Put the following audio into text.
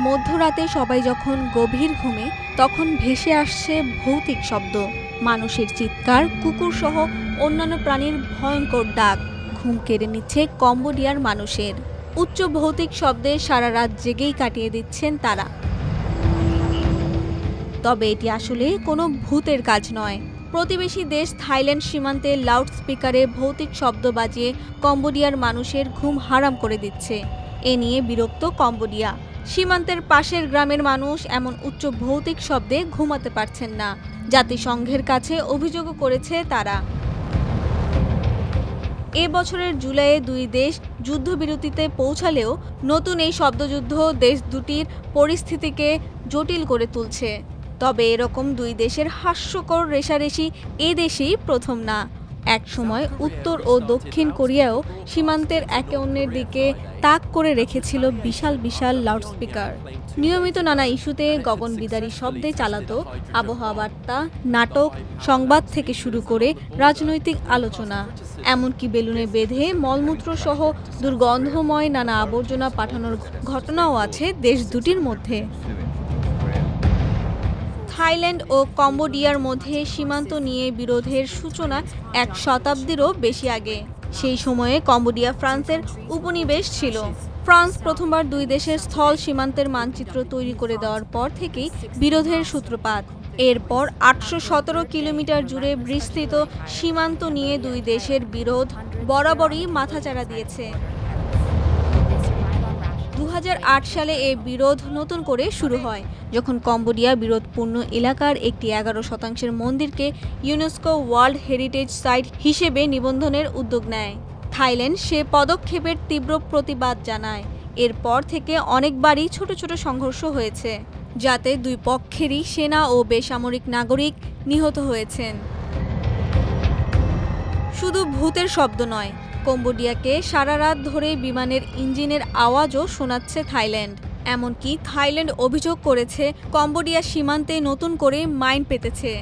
মধ্যরাতে সবাই যখন গভীর ঘুমে, তখন ভেসে আসছে ভৌতিক শব্দ, মানুষের চিৎকার, কুকুর সহ অন্যান্য প্রাণীর ভয়ঙ্কর ডাক ঘুম কেড়ে নিচ্ছে কম্বোডিয়ার মানুষের। উচ্চ ভৌতিক শব্দে সারা রাত জেগেই কাটিয়ে দিচ্ছেন তারা। তবে এটি আসলে কোনো ভূতের কাজ নয়। প্রতিবেশী দেশ থাইল্যান্ড সীমান্তে লাউডস্পিকারে ভৌতিক শব্দ বাজিয়ে কম্বোডিয়ার মানুষের ঘুম হারাম করে দিচ্ছে। এ নিয়ে বিরক্ত কম্বোডিয়া। সীমান্তের পাশের গ্রামের মানুষ এমন উচ্চ ভৌতিক শব্দে ঘুমাতে পারছেন না। জাতিসংঘের কাছে অভিযোগও করেছে তারা। এ বছরের জুলাইয়ে দুই দেশ যুদ্ধবিরতিতে পৌঁছালেও নতুন এই শব্দযুদ্ধ দেশ দুটির পরিস্থিতিকে জটিল করে তুলছে। তবে এরকম দুই দেশের হাস্যকর রেষারেষি এ দেশেই প্রথম না। একসময় উত্তর ও দক্ষিণ কোরিয়াও সীমান্তের একে অন্যের দিকে তাক করে রেখেছিল বিশাল বিশাল লাউডস্পিকার। নিয়মিত নানা ইস্যুতে গগনবিদারী শব্দে চালাতো আবহাওয়া বার্তা, নাটক, সংবাদ থেকে শুরু করে রাজনৈতিক আলোচনা। এমনকি বেলুনে বেঁধে মলমূত্র সহ দুর্গন্ধময় নানা আবর্জনা পাঠানোর ঘটনাও আছে দেশ দুটির মধ্যে। থাইল্যান্ড ও কম্বোডিয়ার মধ্যে সীমান্ত নিয়ে বিরোধের সূচনা এক শতাব্দীরও বেশি আগে। সেই সময়ে কম্বোডিয়া ফ্রান্সের উপনিবেশ ছিল। ফ্রান্স প্রথমবার দুই দেশের স্থল সীমান্তের মানচিত্র তৈরি করে দেওয়ার পর থেকেই বিরোধের সূত্রপাত। এরপর ৮১৭ কিলোমিটার জুড়ে বিস্তৃত সীমান্ত নিয়ে দুই দেশের বিরোধ বরাবরই মাথাচাড়া দিয়েছে। ২০০৮ সালে এ বিরোধ নতুন করে শুরু হয়, যখন কম্বোডিয়া বিরোধপূর্ণ এলাকার একটি ১১% মন্দিরকে ইউনেস্কো ওয়ার্ল্ড হেরিটেজ সাইট হিসেবে নিবন্ধনের উদ্যোগ নেয়। থাইল্যান্ড সে পদক্ষেপের তীব্র প্রতিবাদ জানায়। এরপর থেকে অনেকবারই ছোট ছোট সংঘর্ষ হয়েছে, যাতে দুই পক্ষেরই সেনা ও বেসামরিক নাগরিক নিহত হয়েছেন। শুধু ভূতের শব্দ নয়, কম্বোডিয়াকে সারা রাত ধরে বিমানের ইঞ্জিনের আওয়াজও শোনাচ্ছে থাইল্যান্ড। এমনকি থাইল্যান্ড অভিযোগ করেছে কম্বোডিয়া সীমান্তে নতুন করে মাইন পেতেছে।